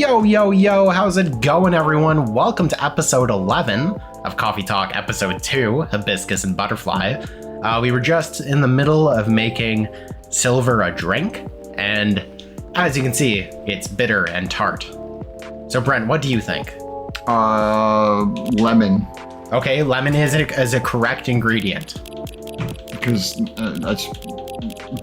Yo, how's it going, everyone? Welcome to episode 11 of Coffee Talk, episode 2, Hibiscus and Butterfly. We were just in the middle of making Silver a drink, and as you can see, it's bitter and tart. So, Brent, what do you think? Lemon. Okay, lemon is a correct ingredient. Because that's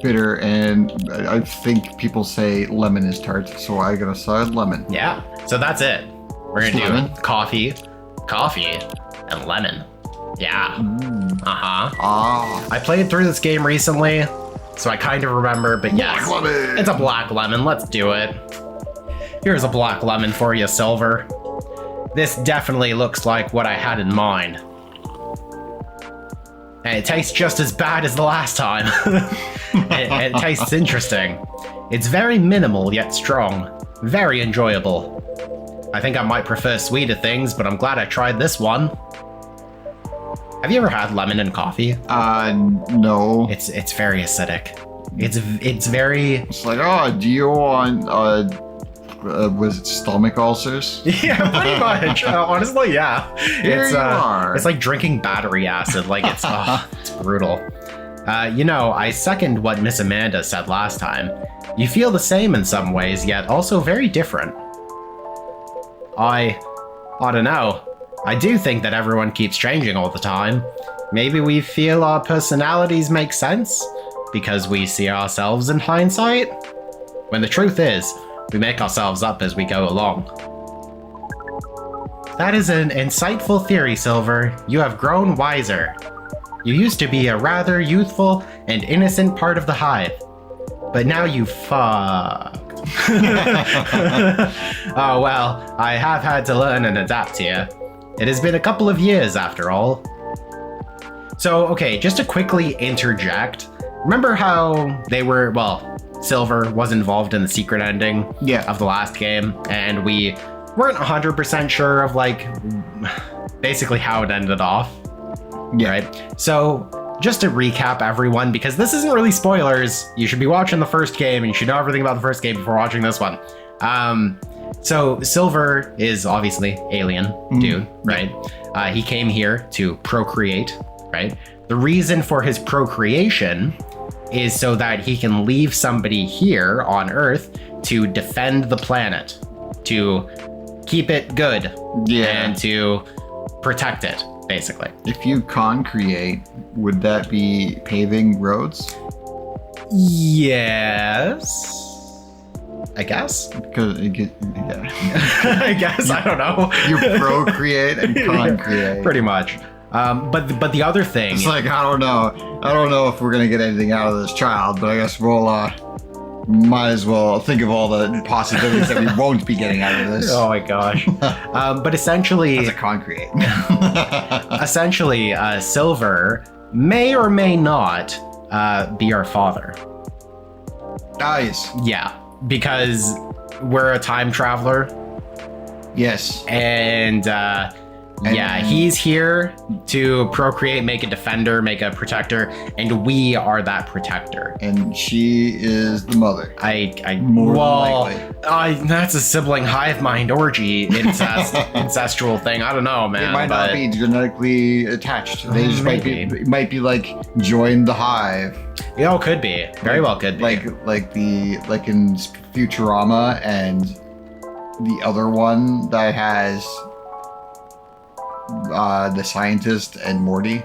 bitter, and I think people say lemon is tart, so I gotta side lemon. Yeah, so that's it. We're gonna do lemon? coffee, and lemon. Yeah. I played through this game recently, so I kind of remember, but yes, Black lemon. It's a black lemon. Let's do it. Here's a black lemon for you, Silver. This definitely looks like what I had in mind. And it tastes just as bad as the last time. It tastes interesting. It's very minimal yet strong. Very enjoyable. I think I might prefer sweeter things, but I'm glad I tried this one. Have you ever had lemon in coffee? No. It's very acidic. It's very... It's like, oh, do you want, was it stomach ulcers? Yeah, pretty much. Honestly, yeah. Here you are. It's like drinking battery acid. Like, it's brutal. I second what Miss Amanda said last time. You feel the same in some ways, yet also very different. I don't know. I do think that everyone keeps changing all the time. Maybe we feel our personalities make sense because we see ourselves in hindsight, when the truth is, we make ourselves up as we go along. That is an insightful theory, Silver. You have grown wiser. You used to be a rather youthful and innocent part of the hive, but now you fucked. Oh well, I have had to learn and adapt here. It has been a couple of years after all. So, okay, just to quickly interject, remember how Silver was involved in the secret ending of the last game, and we weren't 100% sure of, basically how it ended off. Yeah. Right? So, just to recap everyone, because this isn't really spoilers, you should be watching the first game, and you should know everything about the first game before watching this one. So, Silver is obviously alien dude, right? He came here to procreate, right? The reason for his procreation is so that he can leave somebody here on Earth to defend the planet, to keep it good, and to protect it, basically. If you concreate, would that be paving roads? Yes. I guess. Because I guess, I don't know. You procreate and concreate. Yeah, pretty much. But the other thing... It's like, I don't know if we're going to get anything out of this child, but I guess we'll, might as well think of all the possibilities that we won't be getting out of this. Oh my gosh. But essentially... That's a concrete. Essentially, Silver may or may not be our father. Nice. Yeah, because we're a time traveler. Yes. And he's here to procreate, make a defender, make a protector, and we are that protector. And she is the mother. More than likely. That's a sibling hive mind orgy incestual thing. I don't know, man. It might not be genetically attached. They just might be like join the hive. Yeah, could be. Very well could be. Like in Futurama and the other one that has the scientist and Morty.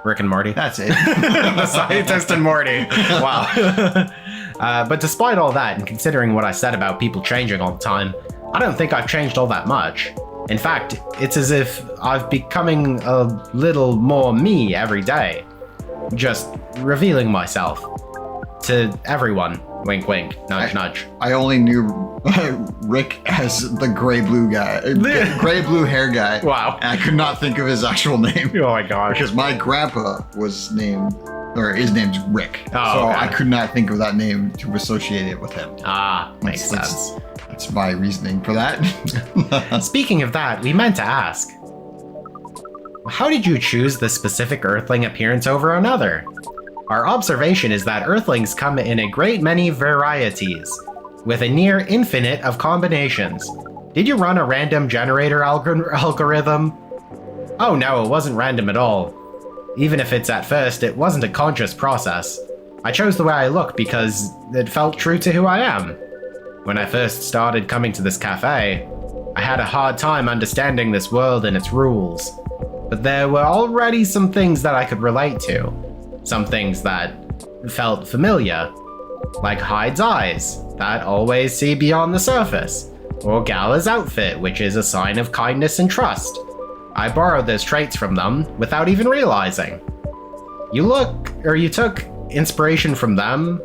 Rick and Morty. That's it. The scientist and Morty. Wow. But despite all that, and considering what I said about people changing all the time, I don't think I've changed all that much. In fact, it's as if I've becoming a little more me every day. Just revealing myself to everyone. Wink, wink. Nudge, nudge. I only knew Rick as the gray-blue guy. Gray-blue hair guy. Wow. And I could not think of his actual name. Oh my gosh. Because my grandpa was named, or his name's Rick. Oh, so okay. I could not think of that name to associate it with him. Makes sense. That's my reasoning for that. Speaking of that, we meant to ask. How did you choose this specific Earthling appearance over another? Our observation is that Earthlings come in a great many varieties, with a near infinite of combinations. Did you run a random generator algorithm? Oh no, it wasn't random at all. Even if it's at first, it wasn't a conscious process. I chose the way I look because it felt true to who I am. When I first started coming to this cafe, I had a hard time understanding this world and its rules. But there were already some things that I could relate to. Some things that felt familiar. Like Hyde's eyes, that always see beyond the surface. Or Gala's outfit, which is a sign of kindness and trust. I borrowed those traits from them without even realizing. You took inspiration from them?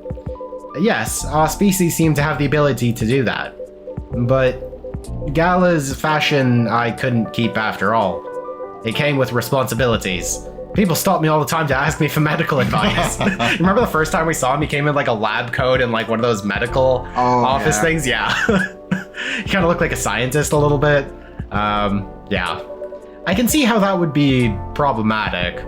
Yes, our species seem to have the ability to do that. But Gala's fashion I couldn't keep after all. It came with responsibilities. People stop me all the time to ask me for medical advice. Remember the first time we saw him, he came in like a lab coat and like one of those medical office things? Yeah. He kind of looked like a scientist a little bit. Yeah. I can see how that would be problematic.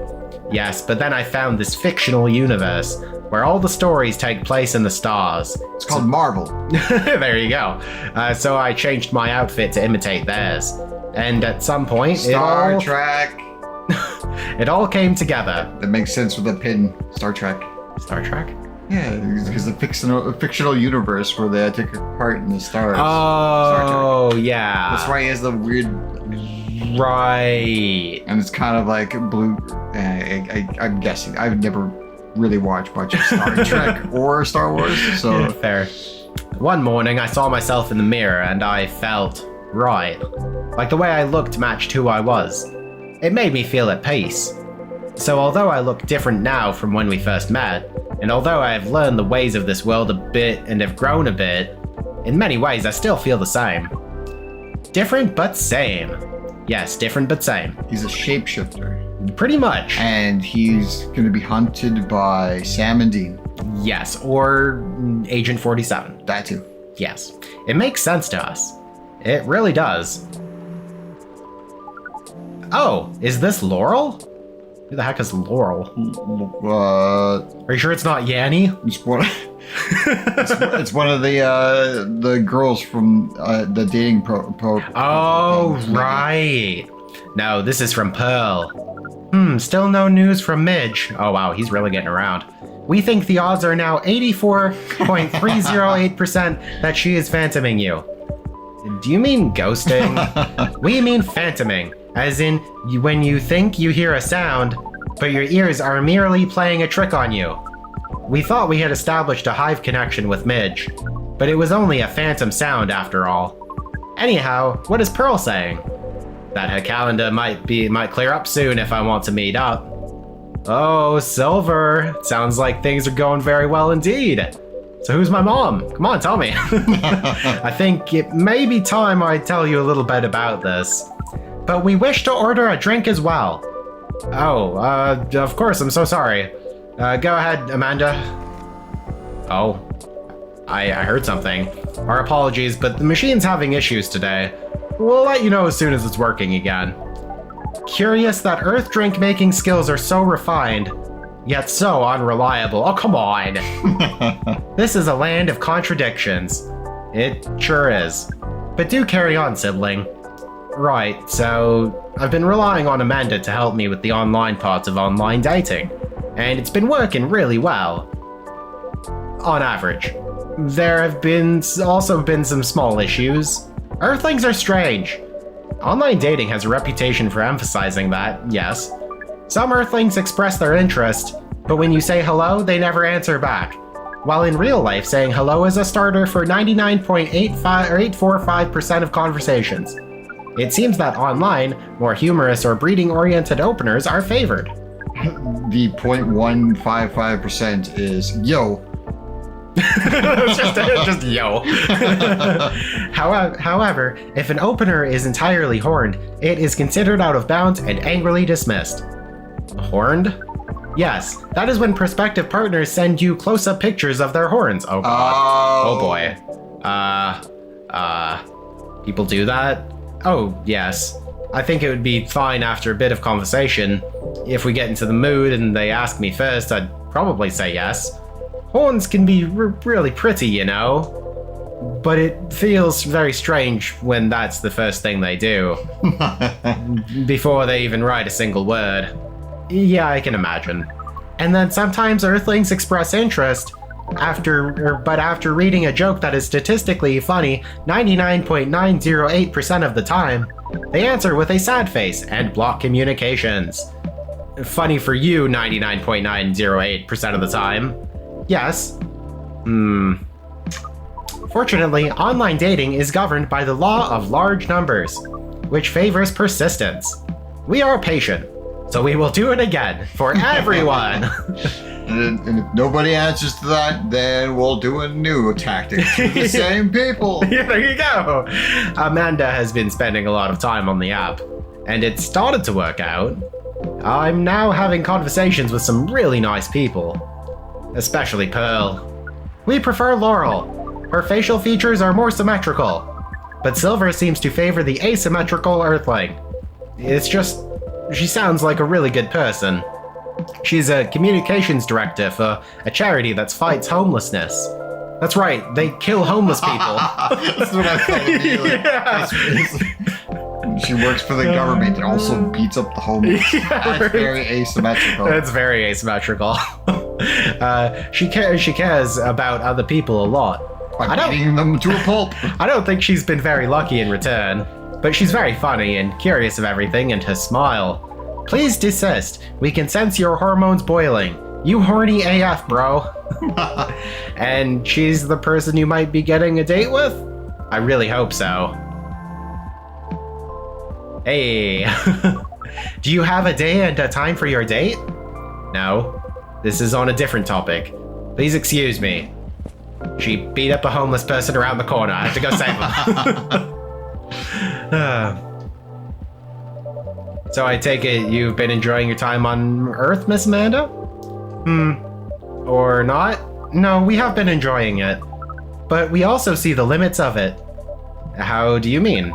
Yes, but then I found this fictional universe where all the stories take place in the stars. It's called Marvel. There you go. So I changed my outfit to imitate theirs. And at some point, Star Trek. It all came together. That makes sense with a pin. Star Trek. Star Trek? Yeah, because a fictional universe where they take part in the stars. Oh, yeah. That's why he has the weird... Right. And it's kind of like blue... I'm guessing. I've never really watched much of Star Trek or Star Wars, so... Fair. One morning, I saw myself in the mirror and I felt right. Like the way I looked matched who I was. It made me feel at peace. So although I look different now from when we first met, and although I have learned the ways of this world a bit and have grown a bit, in many ways I still feel the same. Different but same. Yes, different but same. He's a shapeshifter. Pretty much. And he's going to be hunted by Sam and Dean. Yes, or Agent 47. That too. Yes. It makes sense to us. It really does. Oh, is this Laurel? Who the heck is Laurel? Are you sure it's not Yanni? It's one of the girls from the dating pro. Oh, right. No, this is from Pearl. Still no news from Midge. Oh wow, he's really getting around. We think the odds are now 84.308% that she is phantoming you. Do you mean ghosting? We mean phantoming, as in when you think you hear a sound, but your ears are merely playing a trick on you. We thought we had established a hive connection with Midge, but it was only a phantom sound after all. Anyhow, what is Pearl saying? That her calendar might clear up soon if I want to meet up. Oh, Silver. Sounds like things are going very well indeed. So who's my mom? Come on, tell me. I think it may be time I tell you a little bit about this. But we wish to order a drink as well. Oh, of course, I'm so sorry. Go ahead, Amanda. Oh, I heard something. Our apologies, but the machine's having issues today. We'll let you know as soon as it's working again. Curious that Earth drink making skills are so refined, yet so unreliable. Oh, come on. This is a land of contradictions. It sure is. But do carry on, sibling. Right, so I've been relying on Amanda to help me with the online parts of online dating, and it's been working really well. On average. There have also been some small issues. Earthlings are strange. Online dating has a reputation for emphasizing that, yes. Some Earthlings express their interest, but when you say hello, they never answer back. While in real life, saying hello is a starter for 99.845% of conversations. It seems that online, more humorous or breeding-oriented openers are favored. The 0.155% is yo. It's just yo. However, if an opener is entirely horned, it is considered out of bounds and angrily dismissed. Horned? Yes, that is when prospective partners send you close-up pictures of their horns. Oh god. Oh boy. People do that? Oh, yes. I think it would be fine after a bit of conversation. If we get into the mood and they ask me first, I'd probably say yes. Horns can be really pretty, you know. But it feels very strange when that's the first thing they do. Before they even write a single word. Yeah, I can imagine. And then sometimes Earthlings express interest but after reading a joke that is statistically funny 99.908% of the time, they answer with a sad face and block communications. Funny for you 99.908% of the time. Yes. Fortunately, online dating is governed by the law of large numbers, which favors persistence. We are patient, so we will do it again for everyone. And if nobody answers to that, then we'll do a new tactic to the same people. Yeah, there you go. Amanda has been spending a lot of time on the app, and it started to work out. I'm now having conversations with some really nice people, especially Pearl. We prefer Laurel. Her facial features are more symmetrical, but Silver seems to favor the asymmetrical Earthling. It's just, she sounds like a really good person. She's a communications director for a charity that fights homelessness. That's right, they kill homeless people. That's what I thought immediately. Yeah. She works for the government and also beats up the homeless. Yeah, That's right. very asymmetrical. That's very asymmetrical. She cares about other people a lot. By beating them to a pulp. I don't think she's been very lucky in return, but she's very funny and curious of everything, and her smile. Please desist. We can sense your hormones boiling. You horny AF, bro. And she's the person you might be getting a date with? I really hope so. Hey. Do you have a day and a time for your date? No. This is on a different topic. Please excuse me. She beat up a homeless person around the corner. I have to go save him. So I take it you've been enjoying your time on Earth, Miss Amanda? Or not? No, we have been enjoying it. But we also see the limits of it. How do you mean?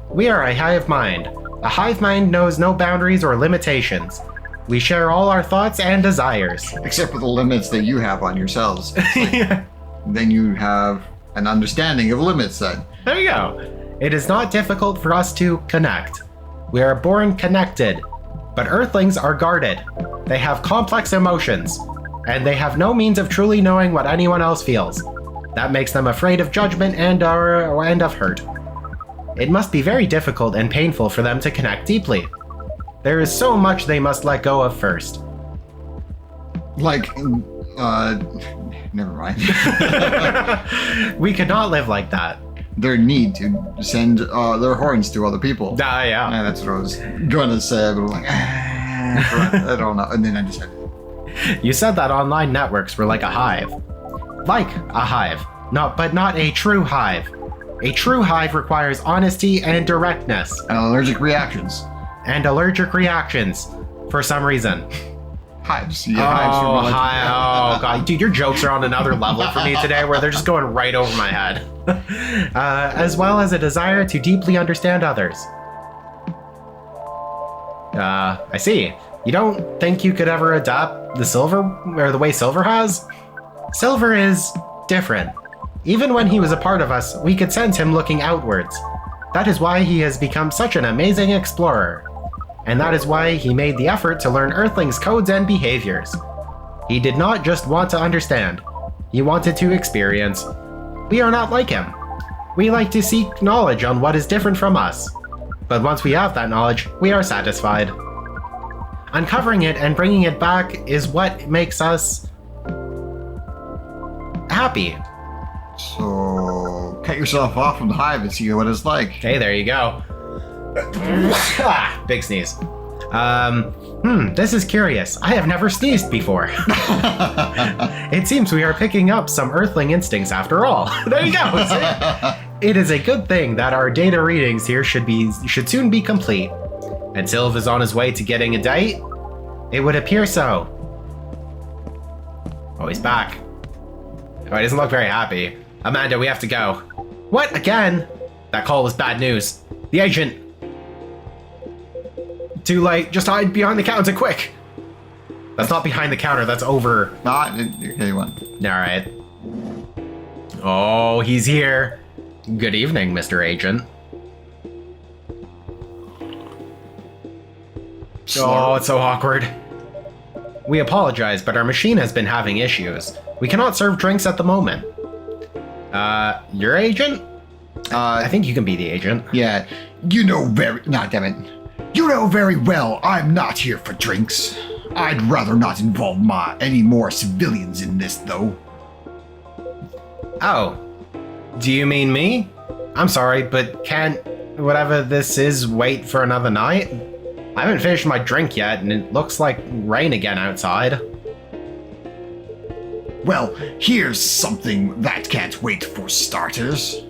We are a hive mind. A hive mind knows no boundaries or limitations. We share all our thoughts and desires. Except for the limits that you have on yourselves. Yeah. Then you have an understanding of limits then. There you go. It is not difficult for us to connect. We are born connected, but Earthlings are guarded. They have complex emotions, and they have no means of truly knowing what anyone else feels. That makes them afraid of judgment and of hurt. It must be very difficult and painful for them to connect deeply. There is so much they must let go of first. Like, never mind. We could not live like that. Their need to send their horns to other people. Yeah. Yeah, that's what I was gonna say, but I'm like, I don't know. And then I decided. You said that online networks were like a hive. Like a hive, but not a true hive. A true hive requires honesty and directness. And allergic reactions. And allergic reactions, for some reason. Hives. Yeah, hives from Oh god, dude, your jokes are on another level for me today, where they're just going right over my head. As well as a desire to deeply understand others. I see. You don't think you could ever adapt the Silver, or the way Silver has? Silver is different. Even when he was a part of us, we could sense him looking outwards. That is why he has become such an amazing explorer. And that is why he made the effort to learn Earthlings' codes and behaviors. He did not just want to understand. He wanted to experience. We are not like him. We like to seek knowledge on what is different from us. But once we have that knowledge, we are satisfied. Uncovering it and bringing it back is what makes us happy. So, cut yourself off from the hive and see what it's like. Hey, there you go. Big sneeze. This is curious. I have never sneezed before. It seems we are picking up some Earthling instincts after all. There you go. See? It is a good thing that our data readings here should soon be complete. And Sylv is on his way to getting a date? It would appear so. Oh, he's back. Oh, he doesn't look very happy. Amanda, we have to go. What? Again? That call was bad news. The agent. Too late. Just hide behind the counter, quick. That's not behind the counter. That's over. Not okay, one. All right. Oh, he's here. Good evening, Mr. Agent. Oh, it's so awkward. We apologize, but our machine has been having issues. We cannot serve drinks at the moment. Your agent? I think you can be the agent. Yeah, you know very... Nah, damn it. You know very well I'm not here for drinks. I'd rather not involve any more civilians in this, though. Oh. Do you mean me? I'm sorry, but can't whatever this is wait for another night? I haven't finished my drink yet, and it looks like rain again outside. Well, here's something that can't wait for starters.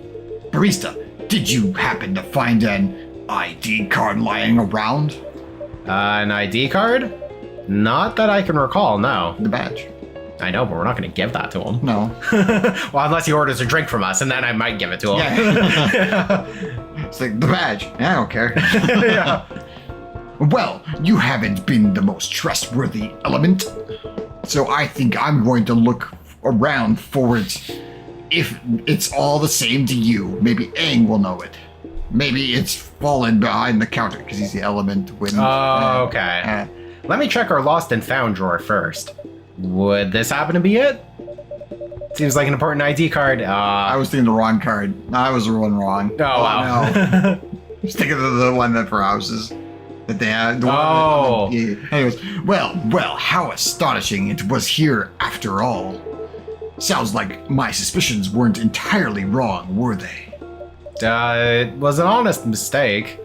Barista, did you happen to find an ID card lying around? An ID card? Not that I can recall, no. The badge. I know, but we're not going to give that to him. No. Well, unless he orders a drink from us, and then I might give it to him. Yeah. It's like, the badge. I don't care. Yeah. Well, you haven't been the most trustworthy element, so I think I'm going to look around for it. If it's all the same to you, maybe Aang will know it. Maybe it's fallen behind the counter because he's the element when... Oh, okay. Let me check our lost and found drawer first. Would this happen to be it? Seems like an important ID card. I was thinking the wrong card. I was the one wrong. Oh, wow. No. I was thinking of the one that for houses. That they had. Yeah. Anyways, well, how astonishing it was here after all. Sounds like my suspicions weren't entirely wrong, were they? It was an honest mistake.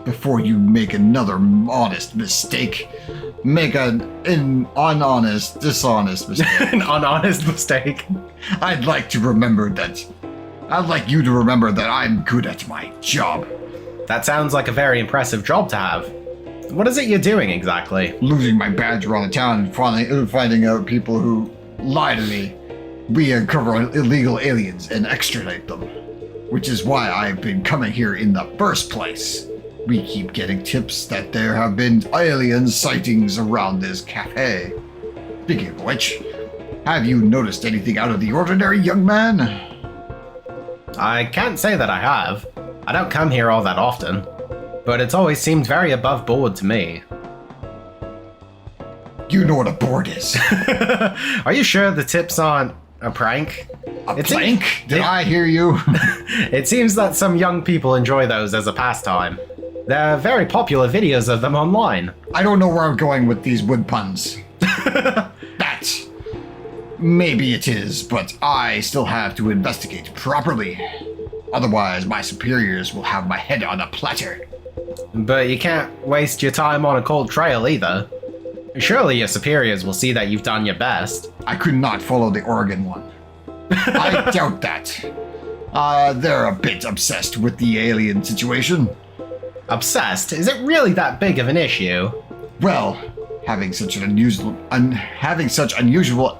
Before you make another honest mistake, make an dishonest mistake. An unhonest mistake. I'd like you to remember that I'm good at my job. That sounds like a very impressive job to have. What is it you're doing exactly? Losing my badge around the town and finding out people who lie to me. We uncover illegal aliens and extradite them, which is why I've been coming here in the first place. We keep getting tips that there have been alien sightings around this cafe. Speaking of which, have you noticed anything out of the ordinary, young man? I can't say that I have. I don't come here all that often, but it's always seemed very above board to me. You know what a board is. Are you sure the tips aren't a prank? A prank? Did I hear you? It seems that some young people enjoy those as a pastime. There are very popular videos of them online. I don't know where I'm going with these wood puns. Maybe it is, but I still have to investigate properly. Otherwise, my superiors will have my head on a platter. But you can't waste your time on a cold trail either. Surely your superiors will see that you've done your best. I could not follow the Oregon one. I doubt that. They're a bit obsessed with the alien situation. Obsessed? Is it really that big of an issue? Well, having such unusual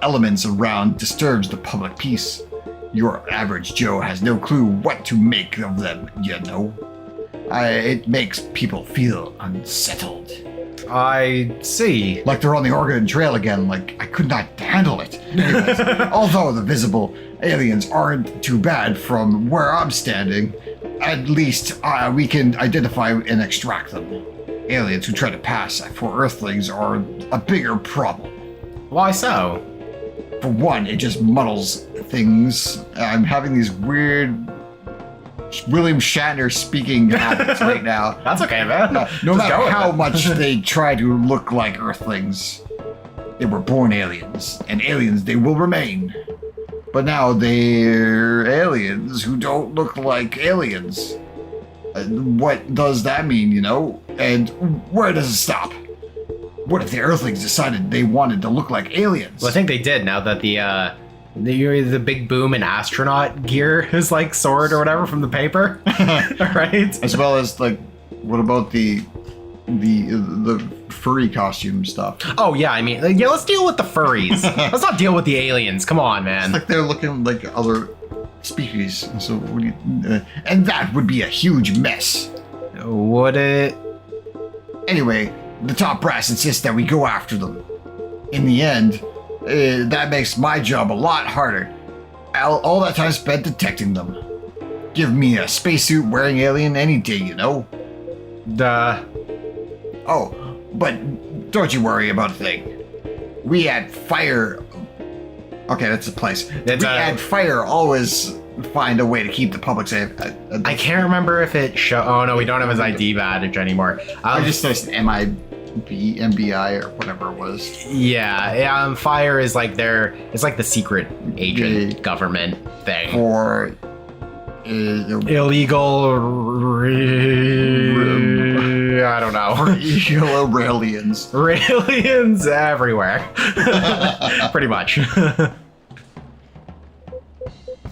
elements around disturbs the public peace. Your average Joe has no clue what to make of them, you know. It makes people feel unsettled. I see. Like they're on the Oregon Trail again, like I could not handle it. Anyways, although the visible aliens aren't too bad from where I'm standing, at least we can identify and extract them. Aliens who try to pass for Earthlings are a bigger problem. Why so? For one, it just muddles things. I'm having these weird William Shatner speaking habits right now. That's okay, man. No matter how much they try to look like Earthlings, they were born aliens, and aliens they will remain. But now they're aliens who don't look like aliens. What does that mean, you know? And where does it stop? What if the Earthlings decided they wanted to look like aliens? Well, I think they did now that the big boom in astronaut gear is like soared or whatever from the paper. Right? As well as like, what about the furry costume stuff? Oh yeah, I mean, yeah, let's deal with the furries. Let's not deal with the aliens. Come on, man. It's like they're looking like other species. So what do you, and that would be a huge mess. Would it? Anyway, the top brass insists that we go after them. In the end, that makes my job a lot harder. all that time spent detecting them. Give me a spacesuit wearing alien any day, you know? Duh. Oh, but don't you worry about a thing. We at Fire... Okay, that's a place. At Fire always find a way to keep the public safe. I can't remember if it oh no, we don't have his ID badge anymore. I just said MBI or whatever it was. Yeah, Fire is like it's like the secret agent government thing. For illegal I don't know. For illegal aliens. Aliens everywhere. Pretty much.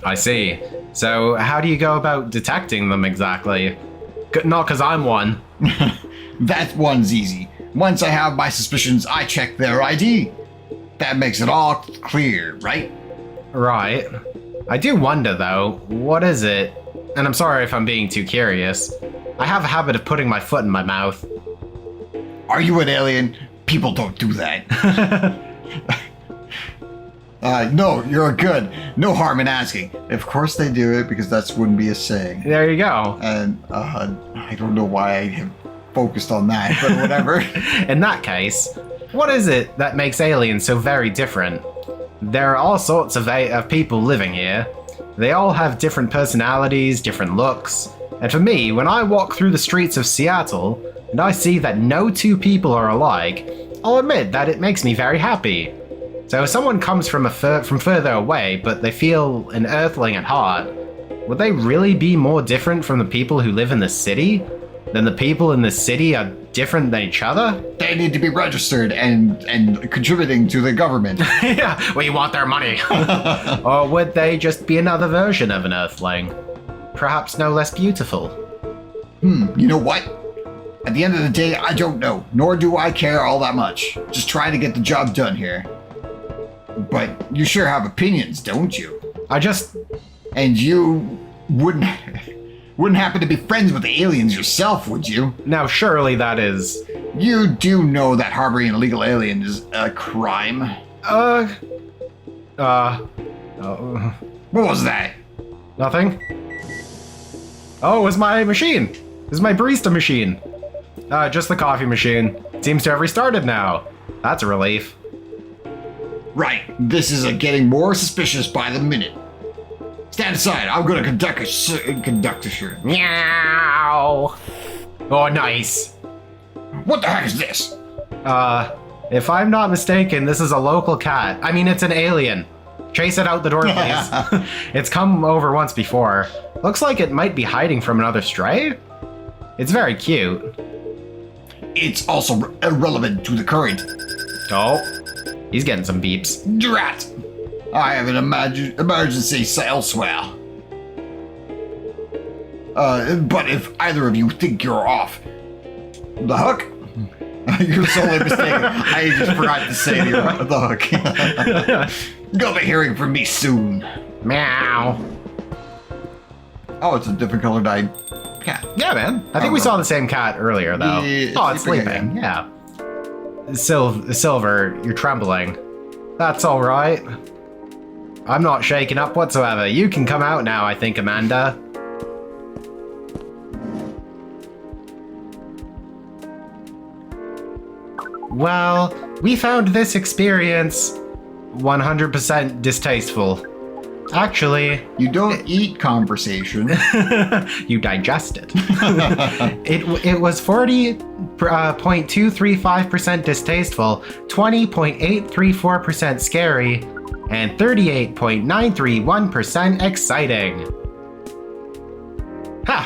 I see. So how do you go about detecting them exactly? Not because I'm one. That one's easy. Once I have my suspicions, I check their ID. That makes it all clear, right? Right. I do wonder though, what is it? And I'm sorry if I'm being too curious. I have a habit of putting my foot in my mouth. Are you an alien? People don't do that. No, you're good. No harm in asking. Of course they do it because that wouldn't be a saying. There you go. And I don't know why I have focused on that, but whatever. In that case, what is it that makes aliens so very different? There are all sorts of people living here. They all have different personalities, different looks. And for me, when I walk through the streets of Seattle and I see that no two people are alike, I'll admit that it makes me very happy. So if someone comes from further away, but they feel an Earthling at heart, would they really be more different from the people who live in the city than the people in the city are different than each other? They need to be registered and contributing to the government. Yeah, we want their money. Or would they just be another version of an Earthling? Perhaps no less beautiful. You know what? At the end of the day, I don't know, nor do I care all that much. Just trying to get the job done here. But you sure have opinions, don't you? And you wouldn't happen to be friends with the aliens yourself, would you? Now surely that is... You do know that harboring an illegal alien is a crime? What was that? Nothing? Oh, it was my machine. It was my barista machine. Just the coffee machine. Seems to have restarted now. That's a relief. Right, this is getting more suspicious by the minute. Stand aside, I'm gonna conduct a search. Meow. Oh, nice. What the heck is this? If I'm not mistaken, this is a local cat. I mean, it's an alien. Chase it out the door, please. It's come over once before. Looks like it might be hiding from another stray. It's very cute. It's also irrelevant to the current. Oh. He's getting some beeps. Drat! I have an emergency elsewhere. But if either of you think you're off the hook, you're solely mistaken. I just forgot to say the hook. You'll be hearing from me soon. Meow. Oh, it's a different colored eyed cat. Yeah, man. I think we saw the same cat earlier, though. It's sleeping. Again. Yeah. Silver, you're trembling. That's all right. I'm not shaken up whatsoever. You can come out now, I think, Amanda. Well, we found this experience 100% distasteful. Actually... You don't eat conversation. You digest it. It was 40.235% distasteful, 20.834% scary, and 38.931% exciting. Ha!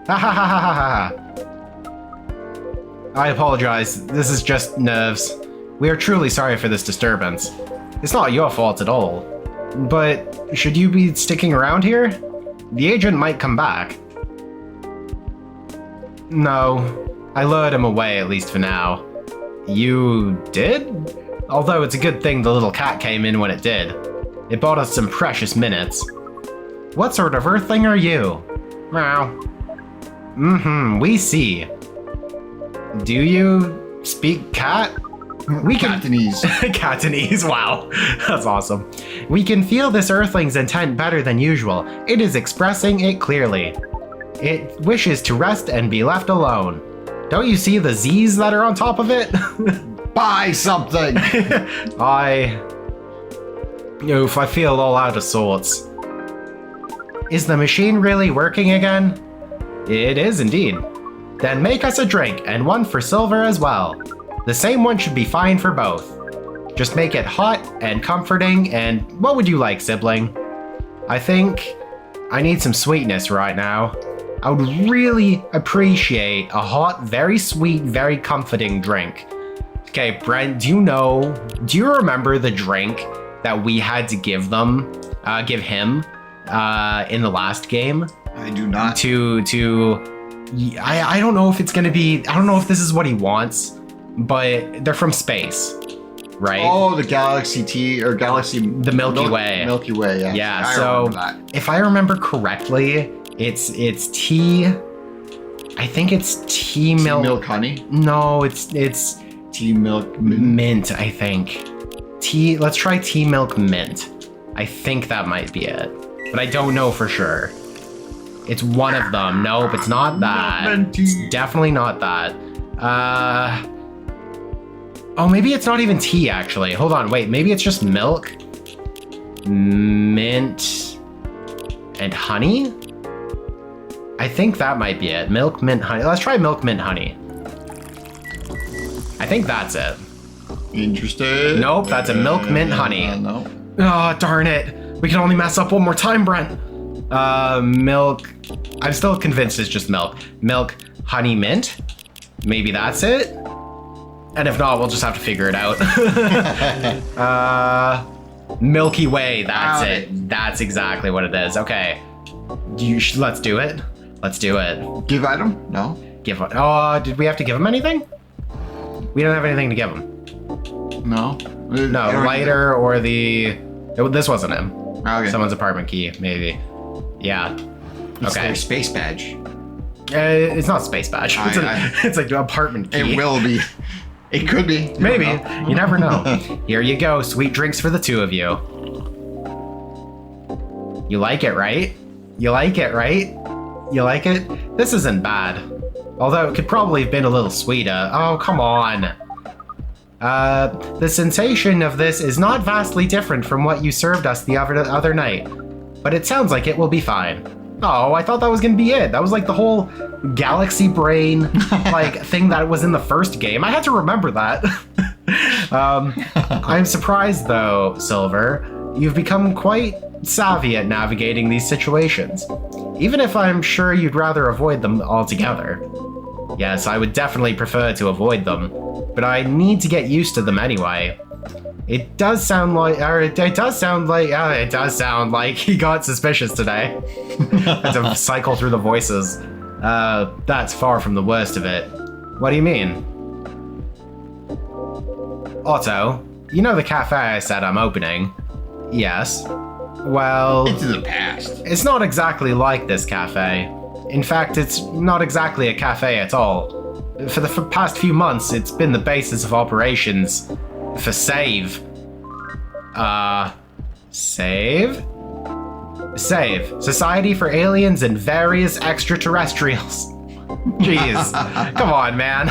Ha ha ha ha ha ha. I apologize. This is just nerves. We are truly sorry for this disturbance. It's not your fault at all. But should you be sticking around here? The agent might come back. No, I lured him away, at least for now. You did? Although it's a good thing the little cat came in when it did. It bought us some precious minutes. What sort of Earthling are you? Meow. We see. Do you speak cat? We can Cantonese. Cantonese, wow. That's awesome. We can feel this earthling's intent better than usual. It is expressing it clearly. It wishes to rest and be left alone. Don't you see the Z's that are on top of it? Buy something. Oof, I feel all out of sorts. Is the machine really working again? It is indeed. Then make us a drink, and one for Silver as well. The same one should be fine for both. Just make it hot and comforting, and what would you like, sibling? I think I need some sweetness right now. I would really appreciate a hot, very sweet, very comforting drink. Okay, Brent, do you remember the drink that we had to give him in the last game? I do not. I don't know if it's gonna be, I don't know if this is what he wants, but they're from space, right? Oh, the Galaxy T or Galaxy... The Milky Way. Milky Way, yeah. Yeah, I so remember that. if I remember correctly, it's tea. I think it's tea milk. Tea milk honey? No, it's Tea milk mint, I think. Let's try tea milk mint. I think that might be it, but I don't know for sure. It's one of them. Nope, it's not that. It's definitely not that. Oh, maybe it's not even tea, actually. Hold on, wait, maybe it's just milk, mint, and honey? I think that might be it. Milk, mint, honey. Let's try milk, mint, honey. I think that's it. Interested? Nope, that's a milk, mint, honey. No. Oh, darn it. We can only mess up one more time, Brent. Milk. I'm still convinced it's just milk. Milk, honey, mint. Maybe that's it. And if not, we'll just have to figure it out. Milky Way, that's it. That's exactly what it is. Okay. Let's do it. Let's do it. Give item? No. Oh, did we have to give him anything? We don't have anything to give him. No. No, lighter or the... This wasn't him. Okay. Someone's apartment key, maybe. Yeah. It's Okay. their space badge. It's not space badge. It's like an apartment key. It will be. It could be. Maybe. You never know. Here you go. Sweet drinks for the two of you. You like it, right? You like it, right? You like it? This isn't bad. Although it could probably have been a little sweeter. Oh, come on. The sensation of this is not vastly different from what you served us the other night, but it sounds like it will be fine. Oh, I thought that was gonna be it. That was like the whole galaxy brain like thing that was in the first game. I had to remember that. I'm surprised though, Silver. You've become quite savvy at navigating these situations, even if I'm sure you'd rather avoid them altogether. Yes, I would definitely prefer to avoid them, but I need to get used to them anyway. It does sound like he got suspicious today. Had to cycle through the voices. That's far from the worst of it. What do you mean? Otto, you know the cafe I said I'm opening? Yes. Well... It's in the past. It's not exactly like this cafe. In fact, it's not exactly a cafe at all. For the past few months, it's been the basis of operations for SAVE. SAVE? SAVE. Society for Aliens and Various Extraterrestrials. Jeez. Come on, man.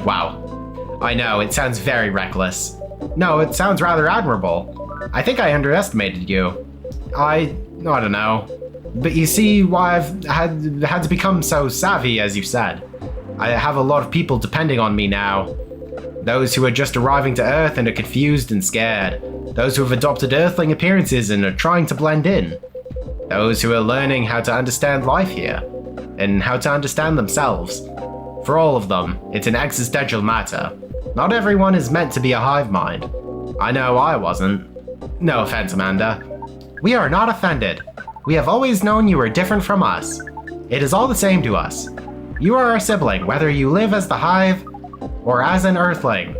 Wow. I know, it sounds very reckless. No, it sounds rather admirable. I think I underestimated you. I don't know. But you see why I've had to become so savvy, as you said. I have a lot of people depending on me now. Those who are just arriving to Earth and are confused and scared. Those who have adopted Earthling appearances and are trying to blend in. Those who are learning how to understand life here, and how to understand themselves. For all of them, it's an existential matter. Not everyone is meant to be a hive mind. I know I wasn't. No offense, Amanda. We are not offended. We have always known you are different from us. It is all the same to us. You are our sibling, whether you live as the hive or as an Earthling.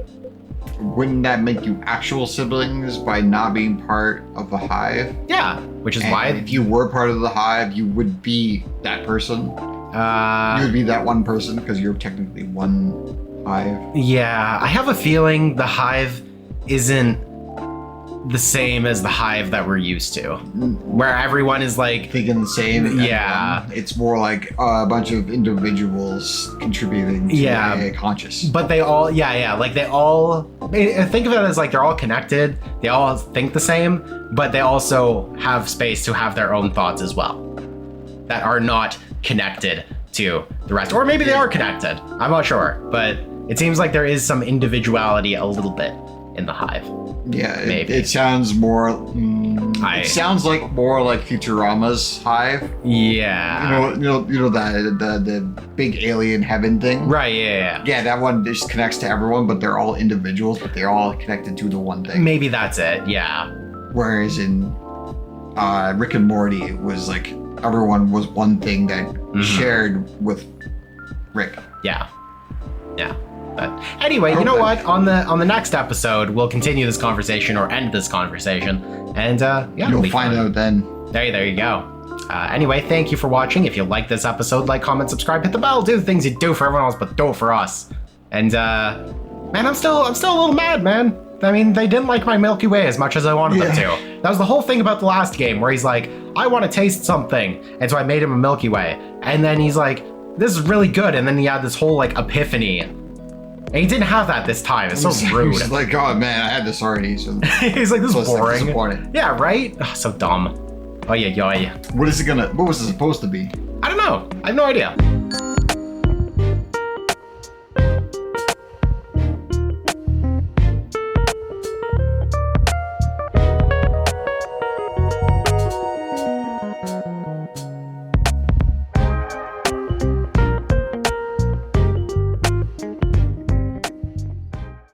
Wouldn't that make you actual siblings by not being part of the hive? Yeah, which is And why... if you were part of the hive, you would be that person. You would be that one person because you're technically one hive. Yeah, I have a feeling the hive isn't the same as the hive that we're used to, where everyone is like Thinking the same. Yeah. It's more like a bunch of individuals contributing to a conscious. but they all like they all think of it as like they're all connected, they all think the same, but they also have space to have their own thoughts as well that are not connected to the rest, or maybe they are connected, I'm not sure, but it seems like there is some individuality a little bit in the hive. Yeah, Maybe. it sounds more. It sounds like more like Futurama's hive. Yeah. You know that the big alien heaven thing. Right. Yeah. Yeah, that one just connects to everyone, but they're all individuals, but they're all connected to the one thing. Maybe that's it. Yeah. Whereas in Rick and Morty, it was like everyone was one thing that shared with Rick. Yeah. But anyway, you know what? On the next episode, we'll continue this conversation or end this conversation, and You'll find out then. There you go. Anyway, thank you for watching. If you like this episode, like, comment, subscribe, hit the bell, do the things you do for everyone else, but do it for us. And man, I'm still a little mad, man. I mean, they didn't like my Milky Way as much as I wanted them to. That was the whole thing about the last game, where he's like, I want to taste something, and so I made him a Milky Way, and then he's like, this is really good, and then he had this whole like epiphany. And he didn't have that this time. It's so rude. He's like, oh man, I had this already. So he's like, this is boring. Disappointed. Yeah, right? Oh, so dumb. Oh yeah. What was it supposed to be? I don't know. I have no idea.